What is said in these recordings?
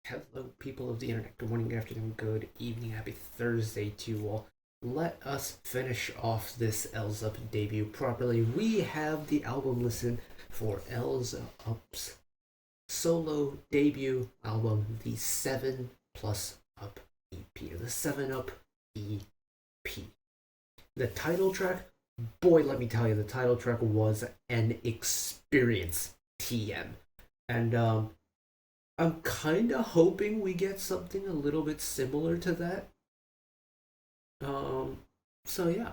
Hello, people of the internet. Good morning, good afternoon, good evening, happy Thursday to you all. Let us finish off this EL7Z debut properly. We have the album listen for EL7Z's solo debut album, the 7+UP EP, the 7UP EP. The title track, boy, let me tell you, the title track was an experience. TM. And I'm kind of hoping we get something a little bit similar to that. Um, so yeah,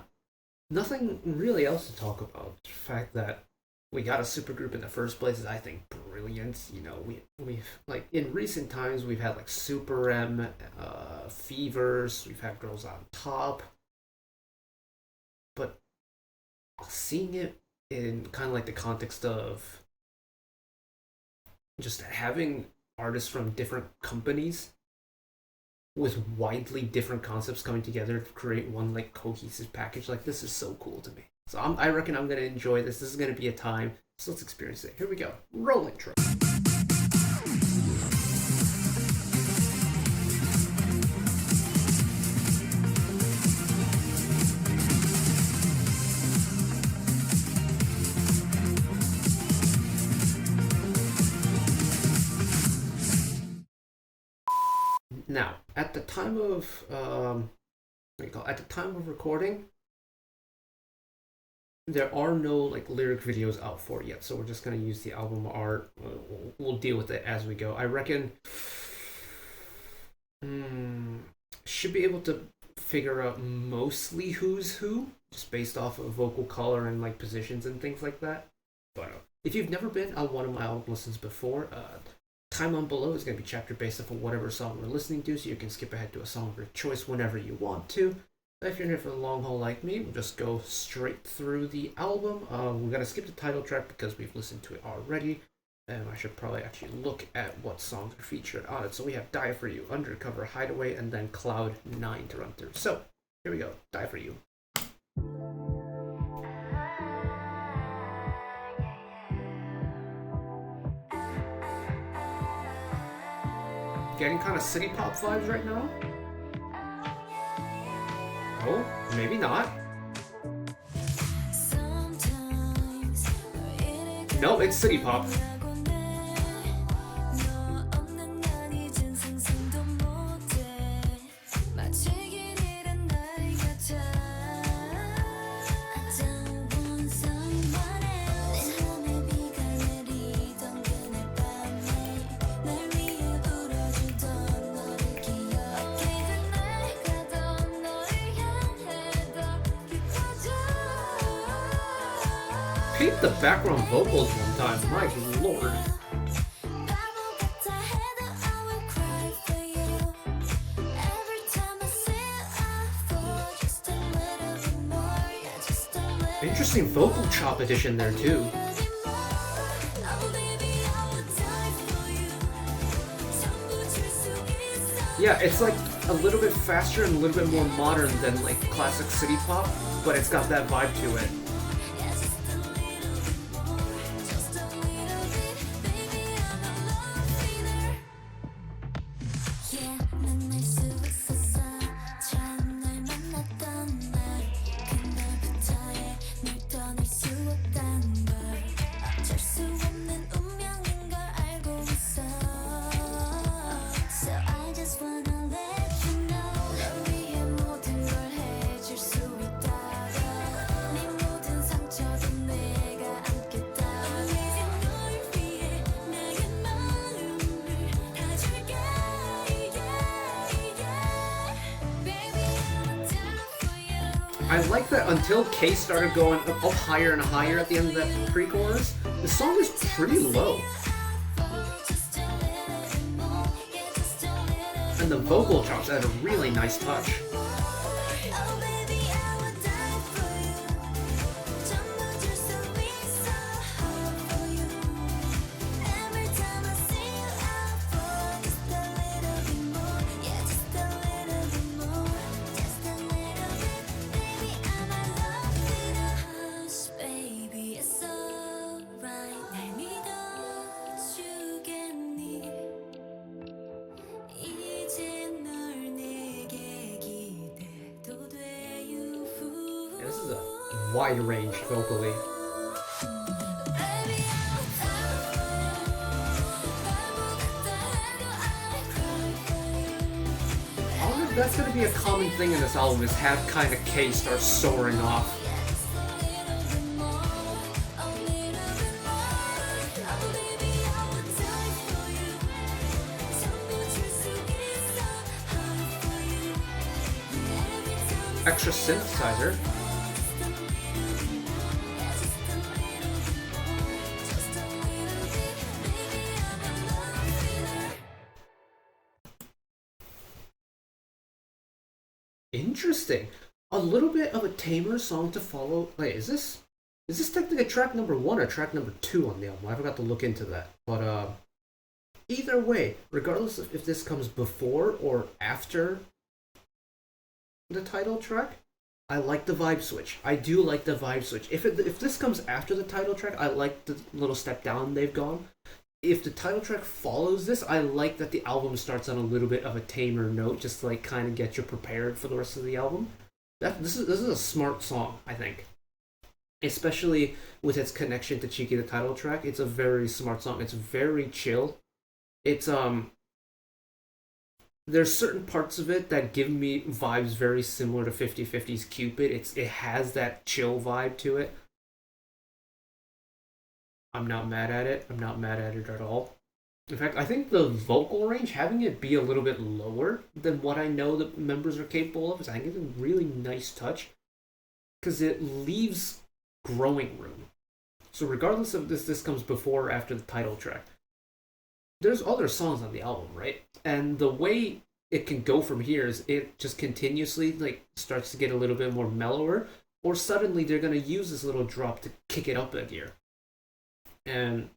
nothing really else to talk about. The fact that we got a supergroup in the first place is, I think, brilliant. You know, we've like in recent times we've had like Super M, Fevers, we've had Girls on Top, but seeing it in kind of like the context of just having artists from different companies with widely different concepts coming together to create one like cohesive package, like this is so cool to me. So I reckon I'm gonna enjoy this. This is gonna be a time. So let's experience it. Here we go. Roll intro. Now, at the time of what do you call it? At the time of recording, there are no like lyric videos out for it yet, so we're just gonna use the album art. We'll deal with it as we go. I reckon should be able to figure out mostly who's who just based off of vocal color and like positions and things like that. But if you've never been on one of my album listens before, time on below is going to be chapter based off of whatever song we're listening to, so you can skip ahead to a song of your choice whenever you want to. If you're here for the long haul like me, we'll just go straight through the album. We're going to skip the title track because we've listened to it already. And I should probably actually look at what songs are featured on it. So we have Die For You, Undercover, Hideaway, and then Cloud 9 to run through. So here we go. Die For You. Getting kind of city pop vibes right now. Oh, maybe not. No, it's city pop. Peep the background vocals one time, my lord. Interesting vocal chop addition there too. Yeah, it's like a little bit faster and a little bit more modern than like classic city pop, but it's got that vibe to it. I like that until K started going up higher and higher at the end of that pre-chorus, the song is pretty low. And the vocal chops had a really nice touch. wide-ranged vocally. I wonder if that's gonna be a common thing in this album, is have kind of K start soaring off. Extra synthesizer. Interesting. A little bit of a tamer song to follow. Wait, is this technically track number 1 or track number 2 on the album? I forgot to look into that. But either way, regardless of if this comes before or after the title track, I like the vibe switch. I do like the vibe switch. If this comes after the title track, I like the little step down they've gone. If the title track follows this, I like that the album starts on a little bit of a tamer note, just to like kind of get you prepared for the rest of the album. This is a smart song, I think. Especially with its connection to Cheeky, the title track. It's a very smart song. It's very chill. It's there's certain parts of it that give me vibes very similar to 50/50's Cupid. It has that chill vibe to it. I'm not mad at it. I'm not mad at it at all. In fact, I think the vocal range, having it be a little bit lower than what I know the members are capable of, I think it's a really nice touch, because it leaves growing room. So regardless of this comes before or after the title track, there's other songs on the album, right? And the way it can go from here is it just continuously like starts to get a little bit more mellower, or suddenly they're gonna use this little drop to kick it up a gear. And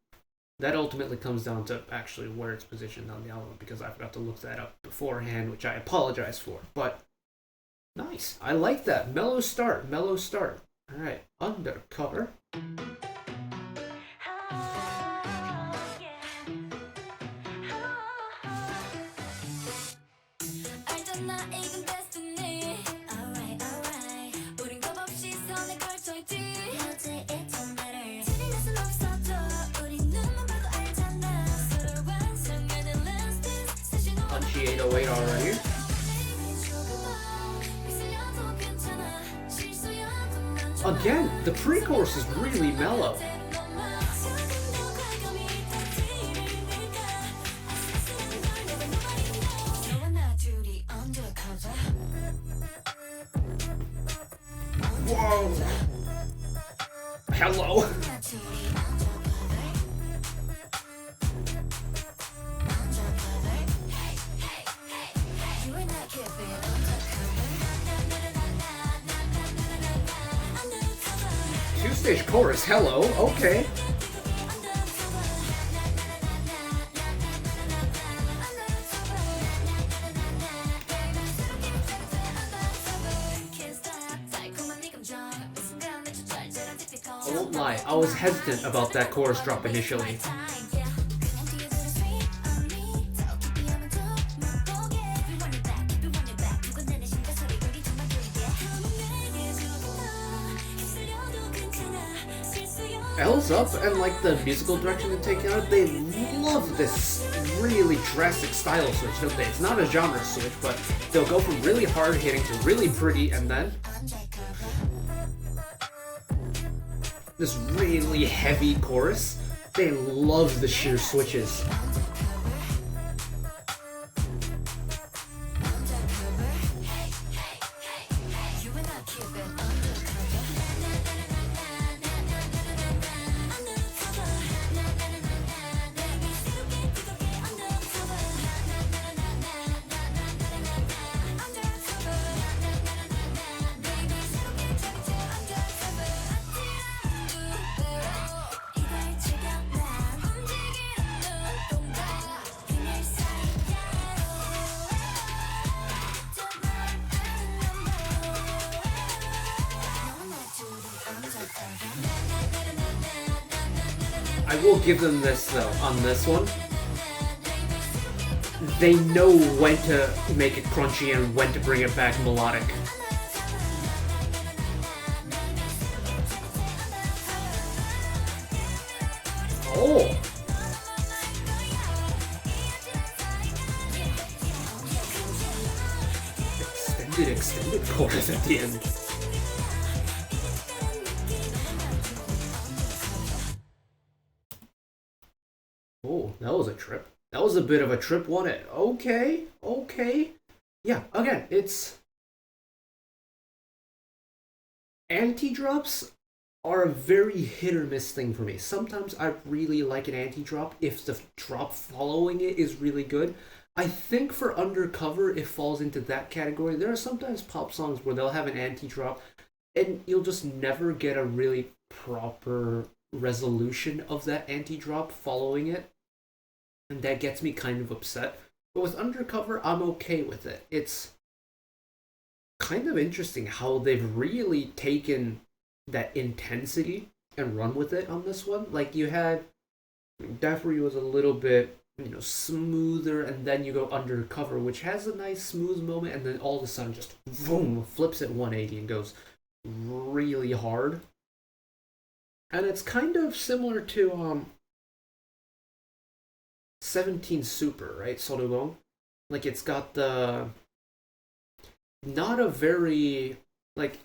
that ultimately comes down to actually where it's positioned on the album, because I forgot to look that up beforehand, which I apologize for. But nice. I like that. Mellow start. Mellow start. Alright, Undercover. Punchy 808 already. Again, the pre-chorus is really mellow. Whoa! Hello! Two-stage chorus, hello, okay. I won't lie, I was hesitant about that chorus drop initially. L's Up and like the musical direction they're taking out, they love this really drastic style switch, don't they? It's not a genre switch, but they'll go from really hard hitting to really pretty, and then this really heavy chorus. They love the sheer switches. I will give them this though, on this one. They know when to make it crunchy and when to bring it back melodic. extended chorus at the end. Oh, that was a trip. That was a bit of a trip, wasn't it? Okay, okay. Yeah, again, it's... Anti-drops are a very hit or miss thing for me. Sometimes I really like an anti-drop if the drop following it is really good. I think for Undercover, it falls into that category. There are sometimes pop songs where they'll have an anti-drop, and you'll just never get a really proper resolution of that anti-drop following it. And that gets me kind of upset. But with Undercover, I'm okay with it. It's kind of interesting how they've really taken that intensity and run with it on this one. Like, you had Daffrey was a little bit, smoother, and then you go Undercover, which has a nice smooth moment, and then all of a sudden just boom, flips at 180 and goes really hard. And it's kind of similar to 17 Super, right? Sorugong. Like, it's got the not a very, like,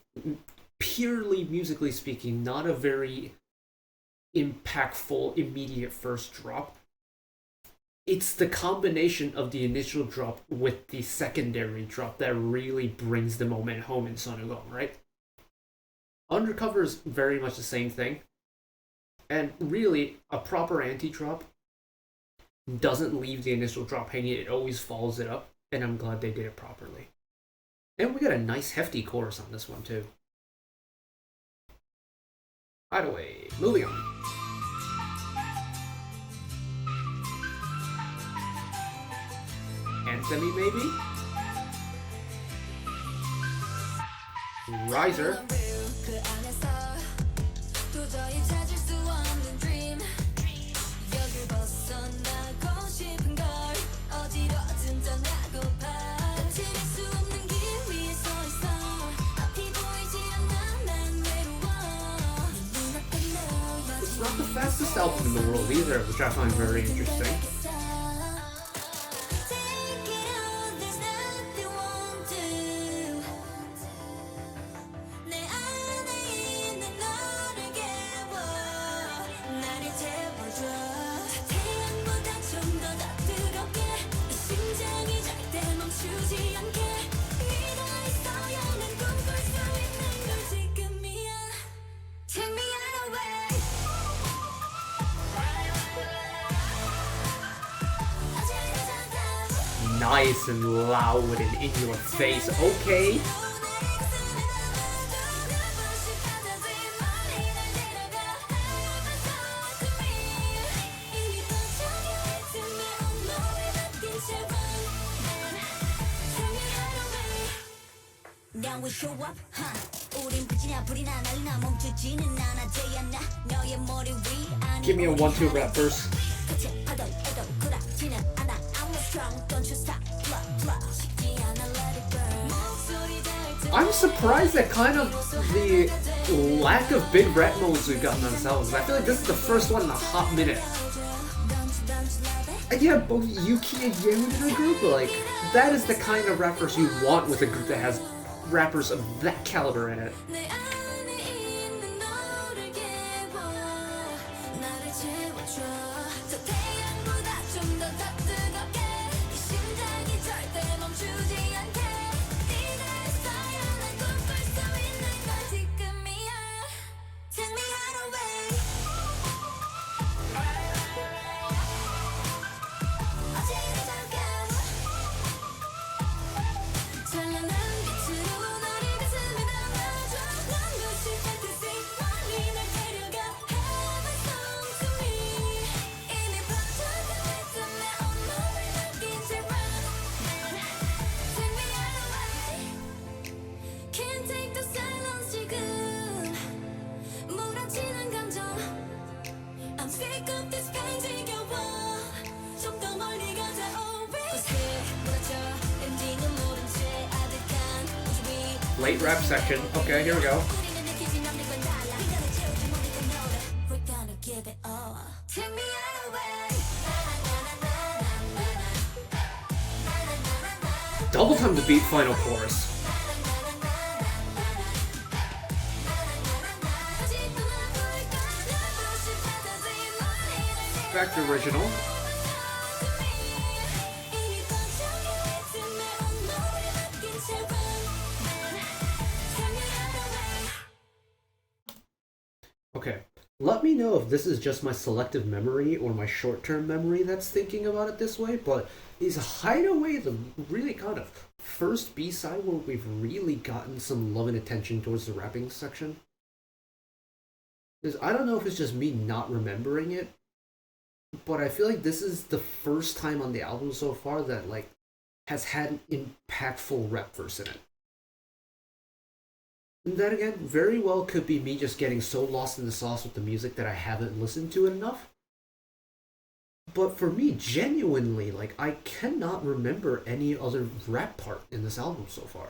purely musically speaking, not a very impactful immediate first drop. It's the combination of the initial drop with the secondary drop that really brings the moment home in Sonugong, right? Undercover is very much the same thing. And really, a proper anti-drop doesn't leave the initial drop hanging, it always follows it up, and I'm glad they did it properly. And we got a nice hefty chorus on this one too. Hideaway, moving on. Anthemy maybe? Riser. It's not the fastest album in the world either, which I find very interesting. Nice and loud and in your face, okay? Give me a 1-2 rap first. I'm surprised at kind of the lack of big rap modes we've gotten on this album. I feel like this is the first one in a hot minute. And yeah, both Yuki and Yeon in a group, but like, that is the kind of rappers you want with a group that has rappers of that caliber in it. Late rap section. Okay, here we go. Double time to beat final chorus. fact original. Okay, let me know if this is just my selective memory or my short-term memory that's thinking about it this way, but is Hideaway the really kind of first B-side where we've really gotten some love and attention towards the rapping section? Because I don't know if it's just me not remembering it, but I feel like this is the first time on the album so far that like has had an impactful rap verse in it. And that again, very well could be me just getting so lost in the sauce with the music that I haven't listened to it enough. But for me, genuinely, like I cannot remember any other rap part in this album so far.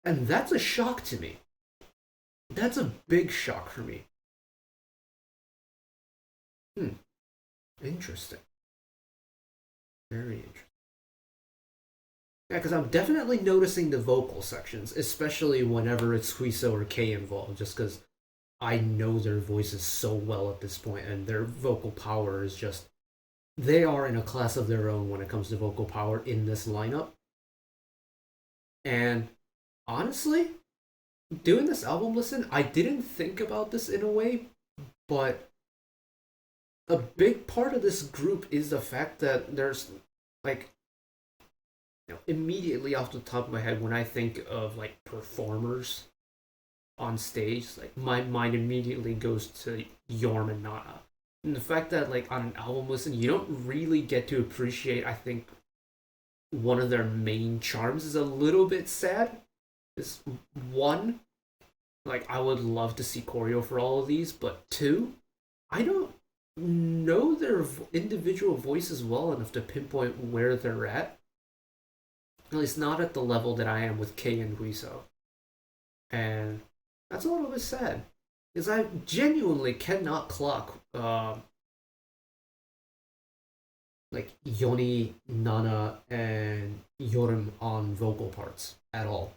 And that's a shock to me. That's a big shock for me. Hmm. Interesting. Very interesting. Yeah, because I'm definitely noticing the vocal sections, especially whenever it's Huiso or K involved, just because I know their voices so well at this point, and their vocal power is just. They are in a class of their own when it comes to vocal power in this lineup. And honestly, doing this album listen, I didn't think about this in a way, but a big part of this group is the fact that there's like immediately off the top of my head when I think of like performers on stage, like my mind immediately goes to Yorm and Nana. And the fact that like on an album listen, you don't really get to appreciate, I think, one of their main charms is a little bit sad. Is one, like I would love to see choreo for all of these, but two, I don't know their individual voices well enough to pinpoint where they're at least not at the level that I am with Kei and Huiso. And that's a little bit sad. Because I genuinely cannot clock like Yoni, Nana, and Yorum on vocal parts at all.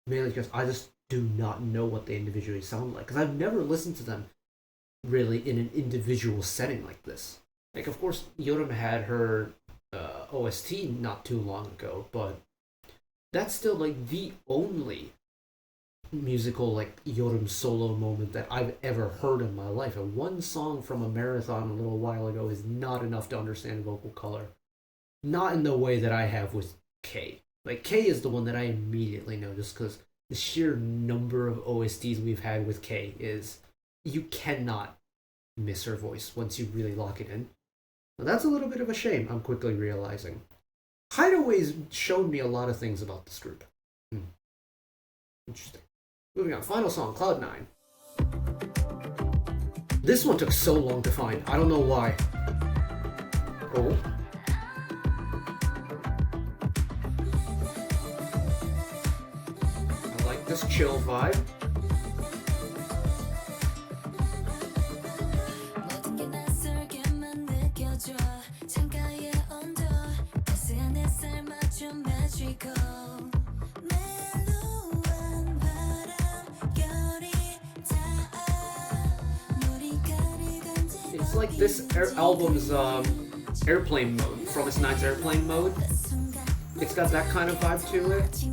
Mainly because I just do not know what they individually sound like. Because I've never listened to them really in an individual setting like this. Like, of course, Yorum had her OST not too long ago, but that's still like the only musical like Yorum solo moment that I've ever heard in my life. And one song from a marathon a little while ago is not enough to understand vocal color. Not in the way that I have with K. Like K is the one that I immediately know just because the sheer number of OSTs we've had with K is you cannot miss her voice once you really lock it in. Now, that's a little bit of a shame, I'm quickly realizing. Hideaway's shown me a lot of things about this group. Interesting. Moving on, final song, Cloud9. This one took so long to find. I don't know why. Oh. I like this chill vibe. It's like this album's airplane mode, from its 9's airplane mode. It's got that kind of vibe to it.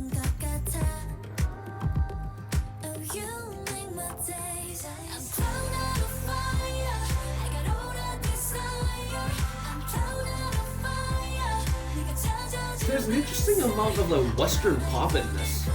There's an interesting amount of like Western pop in this.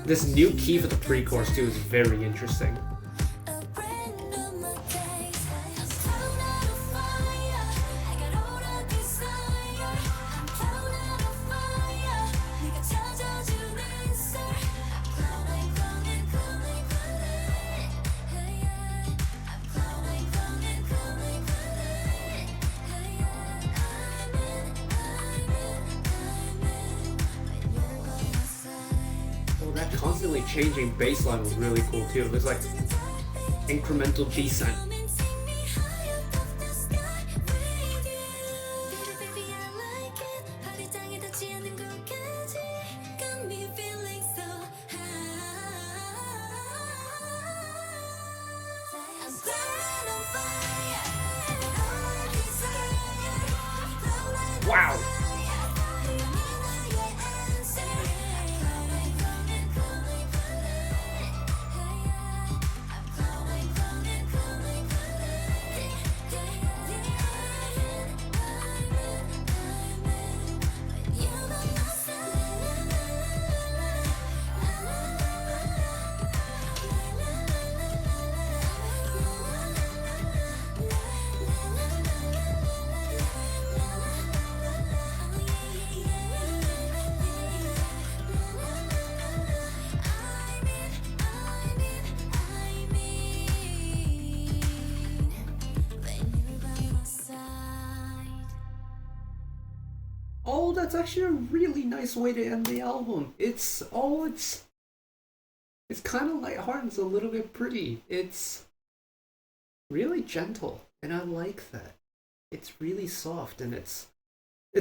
This new key for the pre-chorus too is very interesting. constantly changing bass line was really cool too. It was like incremental descent. Wow. Oh, that's actually a really nice way to end the album. It's kind of lighthearted. It's a little bit pretty. It's really gentle, and I like that. It's really soft, and it's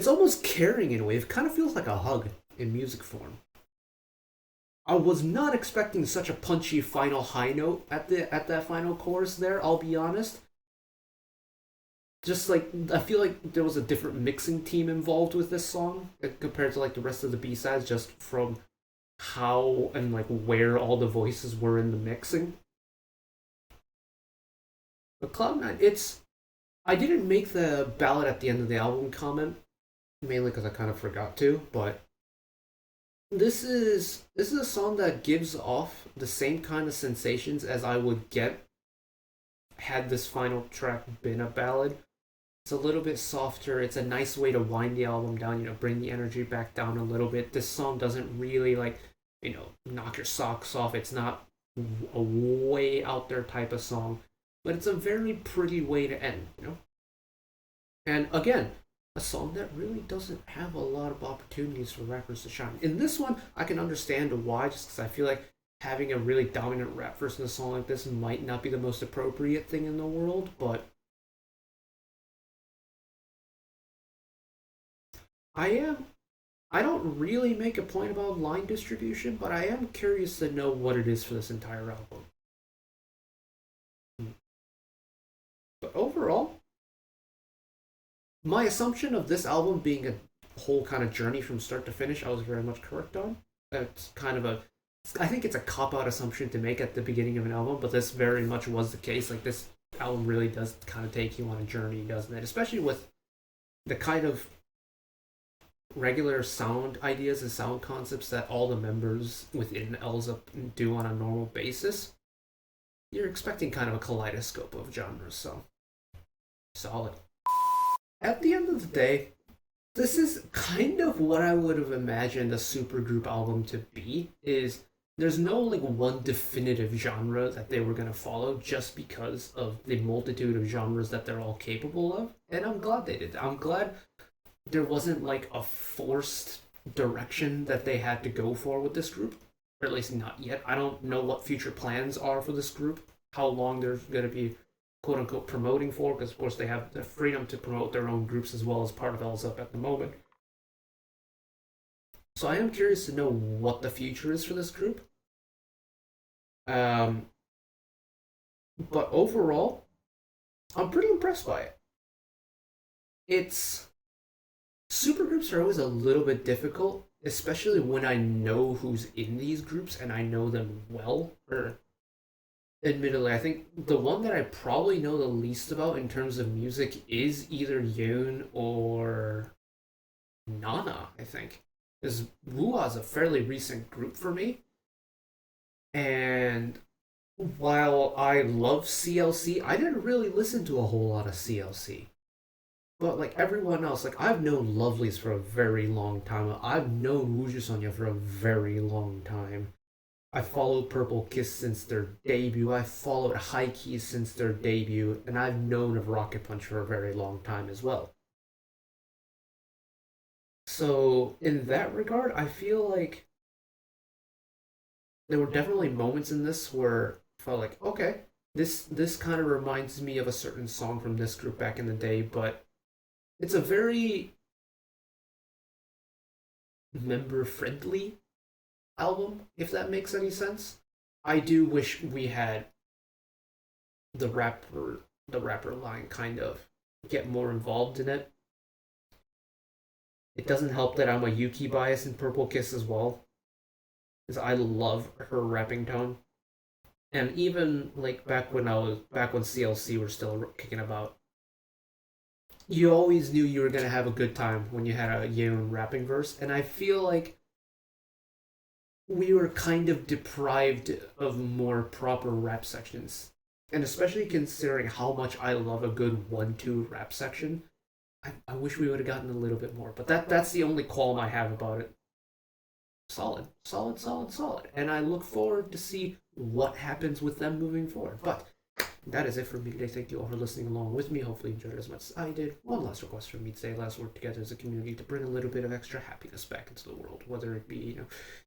almost caring in a way. It kind of feels like a hug in music form. I was not expecting such a punchy final high note at that final chorus there. I'll be honest. Just like I feel like there was a different mixing team involved with this song compared to like the rest of the B sides, just from how and like where all the voices were in the mixing. But Cloud Nine, it's I didn't make the ballad at the end of the album comment mainly because I kind of forgot to, but this is a song that gives off the same kind of sensations as I would get had this final track been a ballad. It's a little bit softer. It's a nice way to wind the album down, bring the energy back down a little bit. This song doesn't really like, knock your socks off. It's not a way out there type of song, but it's a very pretty way to end. And again, a song that really doesn't have a lot of opportunities for rappers to shine. In this one, I can understand why, just because I feel like having a really dominant rap verse in a song like this might not be the most appropriate thing in the world, but I am. I don't really make a point about line distribution, but I am curious to know what it is for this entire album. But overall, my assumption of this album being a whole kind of journey from start to finish, I was very much correct on. It's kind of a, I think it's a cop out assumption to make at the beginning of an album, but this very much was the case. Like this album really does kind of take you on a journey, doesn't it? Especially with the kind of regular sound ideas and sound concepts that all the members within ELSA do on a normal basis. You're expecting kind of a kaleidoscope of genres, so solid. At the end of the day, this is kind of what I would have imagined a supergroup album to be. Is there's no like one definitive genre that they were gonna follow just because of the multitude of genres that they're all capable of, and I'm glad they did that. I'm glad there wasn't like a forced direction that they had to go for with this group, or at least not yet. I don't know what future plans are for this group, how long they're gonna be quote unquote promoting for, because of course they have the freedom to promote their own groups as well as part of LZUP at the moment. So I am curious to know what the future is for this group. Um, but overall, I'm pretty impressed by it. It's supergroups are always a little bit difficult, especially when I know who's in these groups and I know them well. Or admittedly, I think the one that I probably know the least about in terms of music is either Yoon or Nana, I think. Because Wua is a fairly recent group for me. And while I love CLC, I didn't really listen to a whole lot of CLC. But like everyone else, like I've known Lovelies for a very long time. I've known Wuju Sonya for a very long time. I followed Purple Kiss since their debut. I followed High Keys since their debut, and I've known of Rocket Punch for a very long time as well. So in that regard, I feel like there were definitely moments in this where I felt like, okay, this kind of reminds me of a certain song from this group back in the day, but it's a very member friendly album, if that makes any sense. I do wish we had the rapper line kind of get more involved in it. It doesn't help that I'm a Yuki bias in Purple Kiss as well, because I love her rapping tone. And even like back when CLC were still kicking about, you always knew you were gonna have a good time when you had a Yeon rapping verse, and I feel like we were kind of deprived of more proper rap sections. And especially considering how much I love a good 1-2 rap section, I wish we would have gotten a little bit more. But that's the only qualm I have about it. Solid, solid, solid, solid. And I look forward to see what happens with them moving forward. But that is it for me today. Thank you all for listening along with me. Hopefully you enjoyed it as much as I did. One last request from me today. Let's work together as a community to bring a little bit of extra happiness back into the world. Whether it be,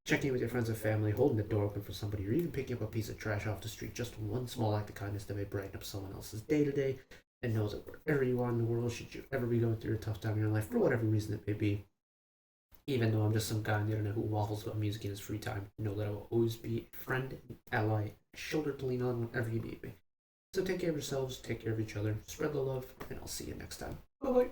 checking in with your friends and family, holding the door open for somebody, or even picking up a piece of trash off the street. Just one small act of kindness that may brighten up someone else's day to day. And know that wherever you are in the world, should you ever be going through a tough time in your life, for whatever reason it may be, even though I'm just some guy on the internet who waffles about music in his free time, know that I will always be a friend, ally, shoulder to lean on whenever you need me. So take care of yourselves, take care of each other, spread the love, and I'll see you next time. Bye bye.